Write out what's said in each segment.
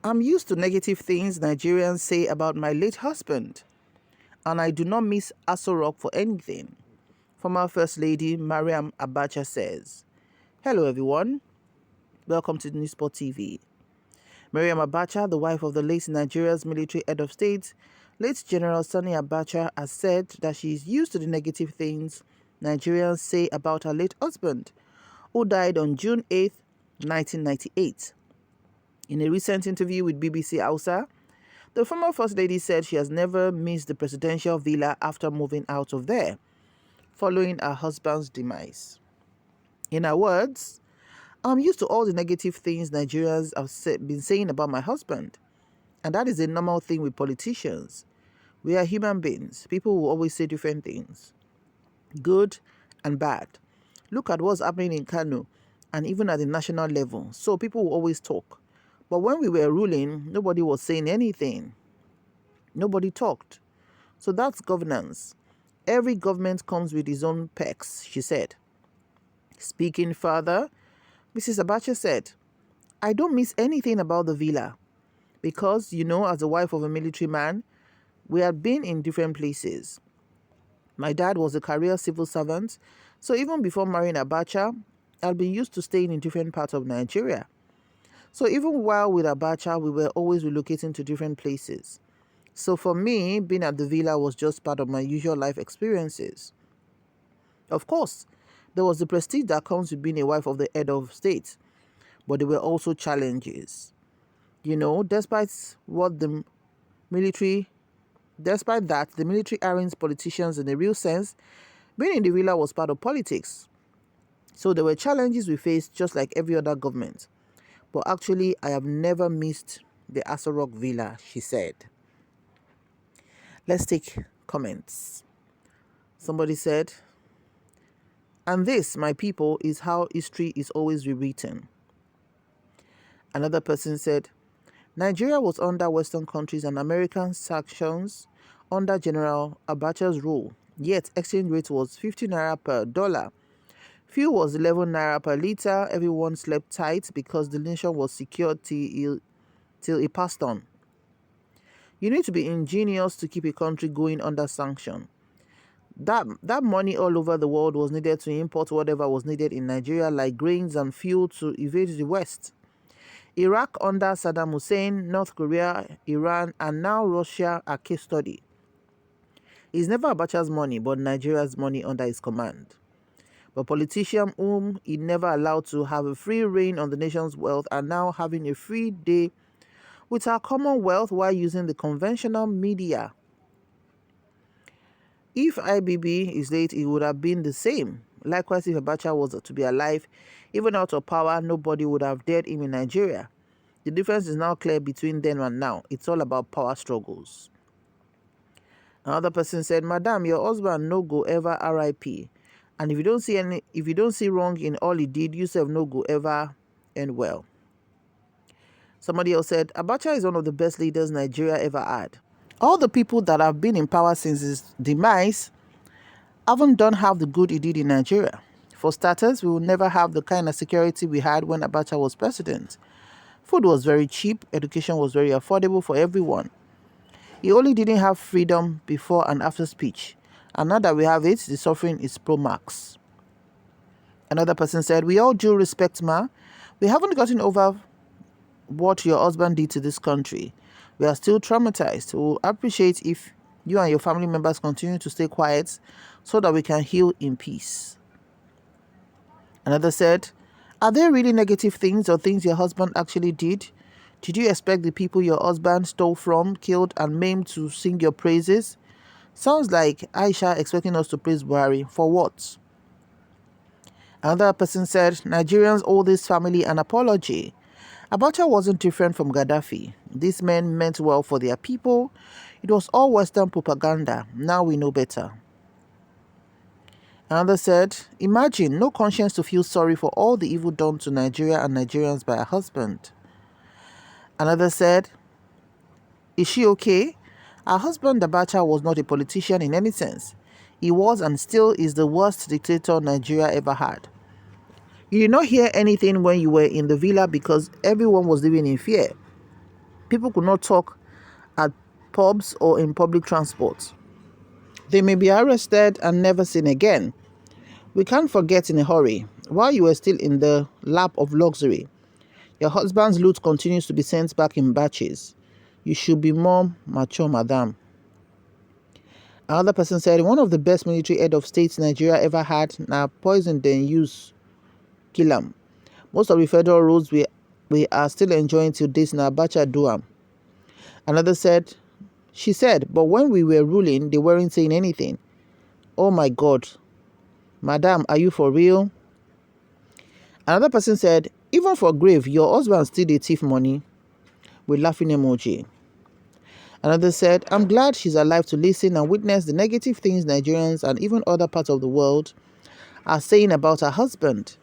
I'm used to negative things Nigerians say about my late husband, and I do not miss Aso Rock for anything. Former First Lady Mariam Abacha says. Hello everyone, welcome to Newsport TV. Mariam Abacha, the wife of the late Nigeria's military head of state, late General Sanni Abacha, has said that she is used to the negative things Nigerians say about her late husband, who died on June 8, 1998. In a recent interview with BBC Hausa, the former First Lady said she has never missed the presidential villa after moving out of there, following her husband's demise. In her words, I'm used to all the negative things Nigerians have been saying about my husband. And that is a normal thing with politicians. We are human beings. People will always say different things, good and bad. Look at what's happening in Kano and even at the national level. So people will always talk. But when we were ruling, nobody was saying anything. Nobody talked. So that's governance. Every government comes with its own perks, she said. Speaking further, Mrs. Abacha said, I don't miss anything about the villa because, as a wife of a military man, we had been in different places. My dad was a career civil servant, so even before marrying Abacha, I'd been used to staying in different parts of Nigeria. So even while with Abacha, we were always relocating to different places. So for me, being at the villa was just part of my usual life experiences. Of course, there was the prestige that comes with being a wife of the head of state, but there were also challenges. Despite that, the military aren't politicians in a real sense. Being in the villa was part of politics. So there were challenges we faced just like every other government. But actually, I have never missed the Aso Rock villa, she said. Let's take comments. Somebody said, and this, my people, is how history is always rewritten. Another person said, Nigeria was under Western countries and American sanctions under General Abacha's rule, yet exchange rate was 50 naira per dollar. Fuel was 11 naira per litre. Everyone slept tight because the nation was secured till it passed on. You need to be ingenious to keep a country going under sanction. That money all over the world was needed to import whatever was needed in Nigeria, like grains and fuel, to evade the West. Iraq under Saddam Hussein, North Korea, Iran, and now Russia are case study. It's never Abacha's money, but Nigeria's money under his command. But politicians whom he never allowed to have a free reign on the nation's wealth are now having a free day with our common wealth while using the conventional media. If IBB is late, it would have been the same. Likewise, if Abacha was to be alive, even out of power, nobody would have dared him in Nigeria. The difference is now clear between then and now. It's all about power struggles. Another person said, Madam, your husband no go ever RIP. And if you don't see wrong in all he did, you self no go ever end well. Somebody else said, Abacha is one of the best leaders Nigeria ever had. All the people that have been in power since his demise haven't done half the good he did in Nigeria. For starters, we will never have the kind of security we had when Abacha was president. Food was very cheap, education was very affordable for everyone. He only didn't have freedom before and after speech. And now that we have it, the suffering is pro-max. Another person said, we all due respect, ma. We haven't gotten over what your husband did to this country. We are still traumatized. We will appreciate if you and your family members continue to stay quiet so that we can heal in peace. Another said, are there really negative things or things your husband actually did? Did you expect the people your husband stole from, killed, and maimed to sing your praises? Sounds like Aisha expecting us to praise Buhari. For what? Another person said, Nigerians owe this family an apology. Abacha wasn't different from Gaddafi. These men meant well for their people. It was all Western propaganda. Now we know better. Another said, imagine no conscience to feel sorry for all the evil done to Nigeria and Nigerians by her husband. Another said, is she okay? Her husband Abacha was not a politician in any sense. He was and still is the worst dictator Nigeria ever had. You did not hear anything when you were in the villa because everyone was living in fear. People could not talk at pubs or in public transport. They may be arrested and never seen again. We can't forget in a hurry. While you were still in the lap of luxury, your husband's loot continues to be sent back in batches. You should be more mature, madam. Another person said, one of the best military head of states Nigeria ever had, now poison then use kill 'em. Most of the federal roads we are still enjoying till this Sanni Abacha do 'em. Another said, she said, but when we were ruling, they weren't saying anything. Oh my God. Madam, are you for real? Another person said, even for grave, your husband still dey thief money, with laughing emoji. Another said, I'm glad she's alive to listen and witness the negative things Nigerians and even other parts of the world are saying about her husband.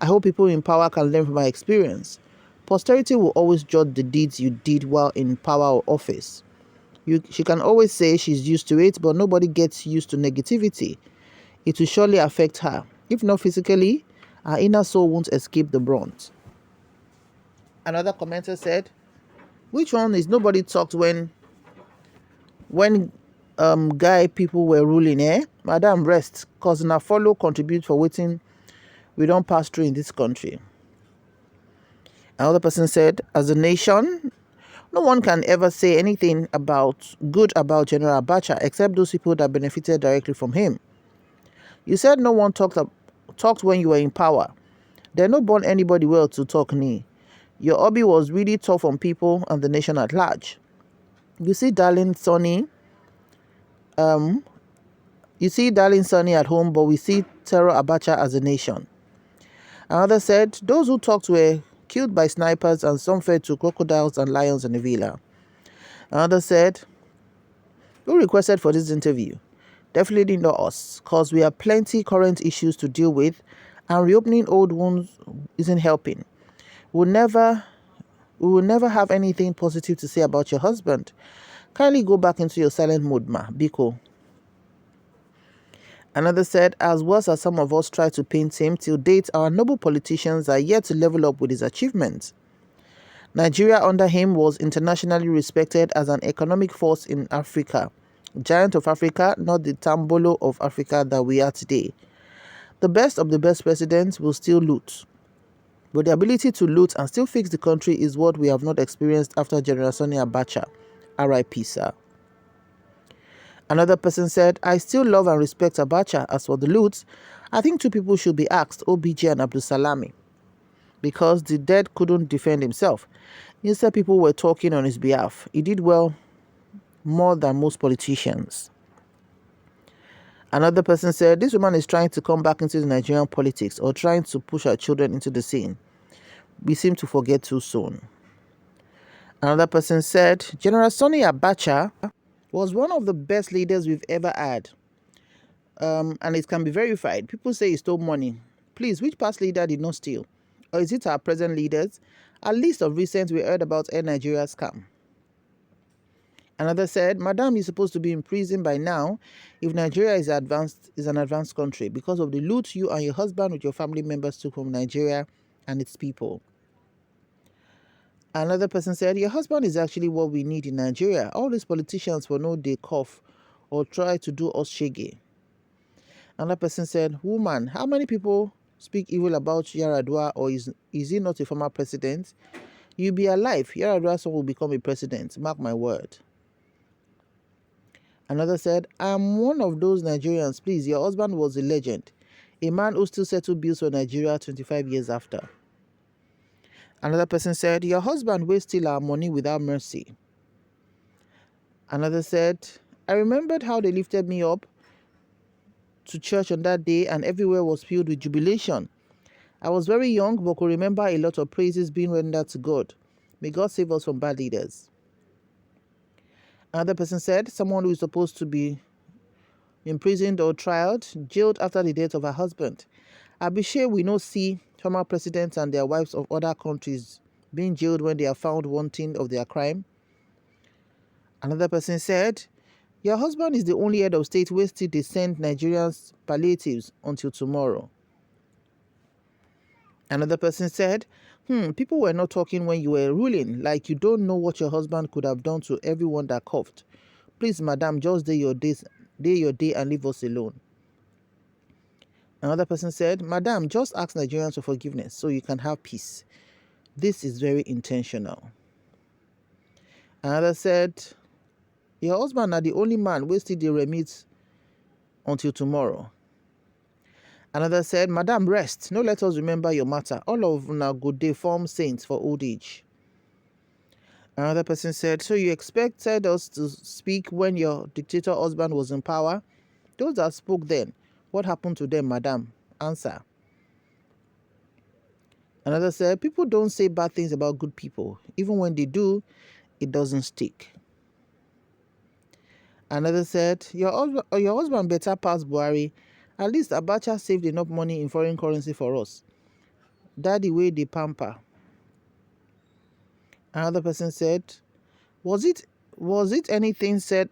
I hope people in power can learn from my experience. Posterity will always judge the deeds you did while in power or office. She can always say she's used to it, but nobody gets used to negativity. It will surely affect her. If not physically, her inner soul won't escape the brunt. Another commenter said, which one is nobody talked when guy people were ruling, eh? Madam, rest, cause na follow contribute for waiting we don't pass through in this country. Another person said, as a nation, no one can ever say anything good about General Abacha except those people that benefited directly from him. You said no one talked when you were in power. They no born anybody well to talk ni. Your hobby was really tough on people and the nation at large. You see darling Sanni at home, but we see terror Abacha as a nation. Another said, those who talked were killed by snipers and some fed to crocodiles and lions in the villa. Another said, who requested for this interview? Definitely not us, cause we have plenty current issues to deal with and reopening old wounds isn't helping. We will never have anything positive to say about your husband. Kindly go back into your silent mode, ma, Biko. Another said, as worse as some of us try to paint him, till date our noble politicians are yet to level up with his achievements. Nigeria under him was internationally respected as an economic force in Africa. Giant of Africa, not the Tambolo of Africa that we are today. The best of the best presidents will still loot. But the ability to loot and still fix the country is what we have not experienced after General Sanni Abacha. R.I.P. sir. Another person said, I still love and respect Abacha. As for the loot, I think two people should be asked, OBJ and Abdul Salami, because the dead couldn't defend himself. Instead, people were talking on his behalf. He did well, more than most politicians. Another person said, this woman is trying to come back into the Nigerian politics or trying to push her children into the scene. We seem to forget too soon. Another person said, General Sanni Abacha was one of the best leaders we've ever had. And it can be verified. People say he stole money. Please, which past leader did not steal? Or is it our present leaders? At least of recent, we heard about Air Nigeria scam. Another said, Madam, you're supposed to be in prison by now if Nigeria is an advanced country because of the loot you and your husband with your family members took from Nigeria and its people. Another person said, your husband is actually what we need in Nigeria. All these politicians will know they cough or try to do us shaggy. Another person said, woman, how many people speak evil about Yaradua, or is he not a former president? You'll be alive. Yaradua's son will become a president. Mark my word. Another said, I'm one of those Nigerians. Please, your husband was a legend. A man who still settled bills for Nigeria 25 years after. Another person said, your husband will steal our money without mercy. Another said, I remembered how they lifted me up to church on that day and everywhere was filled with jubilation. I was very young but could remember a lot of praises being rendered to God. May God save us from bad leaders. Another person said, someone who is supposed to be imprisoned or tried, jailed after the death of her husband. I be sure we no see former presidents and their wives of other countries being jailed when they are found wanting of their crime. Another person said, your husband is the only head of state who still they send Nigerians palliatives until tomorrow. Another person said, People were not talking when you were ruling, like you don't know what your husband could have done to everyone that coughed. Please, madam, just day your day and leave us alone. Another person said, madam, just ask Nigerians for forgiveness so you can have peace. This is very intentional. Another said, your husband are the only man wey still dey remit until tomorrow. Another said, madam, rest, no let us remember your matter. All of una go dey form saints for old age. Another person said, so you expected us to speak when your dictator husband was in power? Those that spoke then, what happened to them, madam? Answer. Another said, people don't say bad things about good people. Even when they do, it doesn't stick. Another said, your husband better pass Buhari. At least Abacha saved enough money in foreign currency for us. Daddy way they pamper. Another person said, was anything said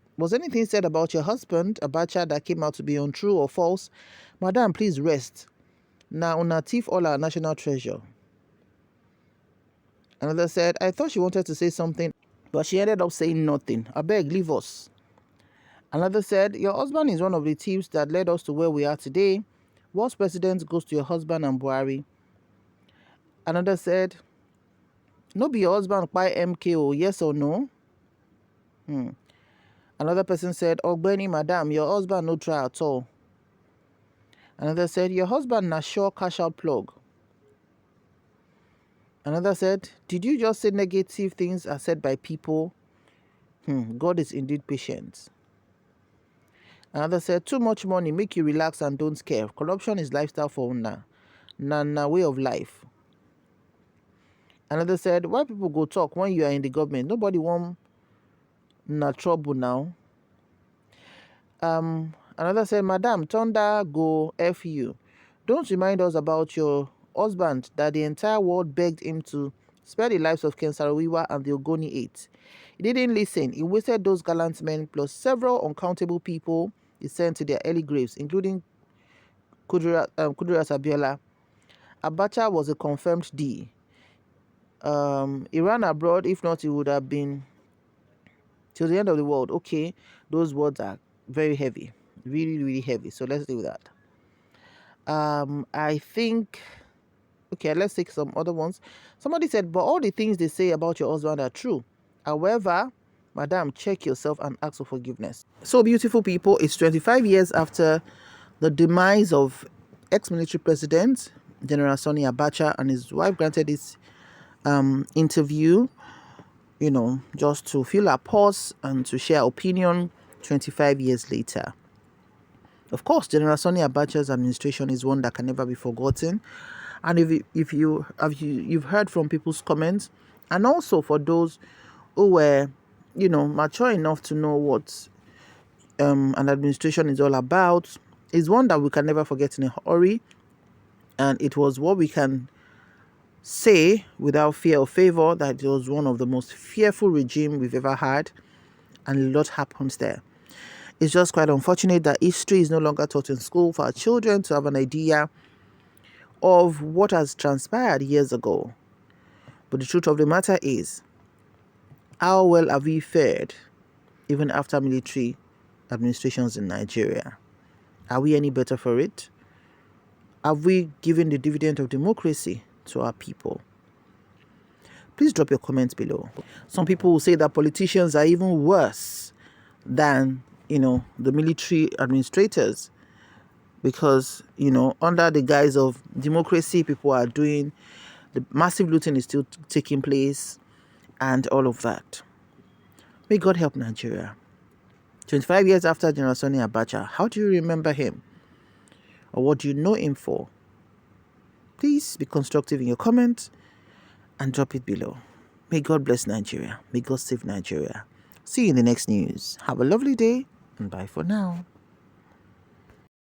about your husband, Abacha, that came out to be untrue or false? Madam, please rest. Now una thief all our national treasure. Another said, I thought she wanted to say something, but she ended up saying nothing. Abeg, leave us. Another said, your husband is one of the thieves that led us to where we are today. Worst president goes to your husband and Buhari. Another said, no be your husband by MKO, yes or no? Another person said, Ogbeni, madam, your husband no try at all. Another said, your husband na sure cash out plug. Another said, did you just say negative things are said by people? God is indeed patient. Another said, too much money, make you relax and don't scare. Corruption is lifestyle for una. Na way of life. Another said, why people go talk when you are in the government? Nobody want na trouble now. Another said, madam, thunder go F you. Don't remind us about your husband that the entire world begged him to spare the lives of Ken Saro-Wiwa and the Ogoni 8. He didn't listen. He wasted those gallant men plus several uncountable people he sent to their early graves, including Kudirat Abiola. Abacha was a confirmed D. He ran abroad. If not, he would have been till the end of the world. Okay, those words are very heavy, really, really heavy. So let's do that. I think, okay, let's take some other ones. Somebody said, but all the things they say about your husband are true. However, madam, check yourself and ask for forgiveness. So, beautiful people, it's 25 years after the demise of ex-military president General Sanni Abacha, and his wife granted this interview, just to feel our pulse and to share opinion 25 years later. Of course, General Sanni Abacha's administration is one that can never be forgotten. And if you've heard from people's comments, and also for those who were, mature enough to know what an administration is all about, is one that we can never forget in a hurry. And it was what we can say without fear or favor that it was one of the most fearful regime we've ever had, and a lot happens there. It's just quite unfortunate that history is no longer taught in school for our children to have an idea of what has transpired years ago. But the truth of the matter is, how well have we fared even after military administrations in Nigeria? Are we any better for it? Have we given the dividend of democracy to our people? Please drop your comments below. Some people will say that politicians are even worse than, the military administrators, because, under the guise of democracy, people are doing, the massive looting is still taking place and all of that. May God help Nigeria. 25 years after General Sanni Abacha, how do you remember him? Or what do you know him for? Please be constructive in your comments and drop it below. May God bless Nigeria. May God save Nigeria. See you in the next news. Have a lovely day and bye for now.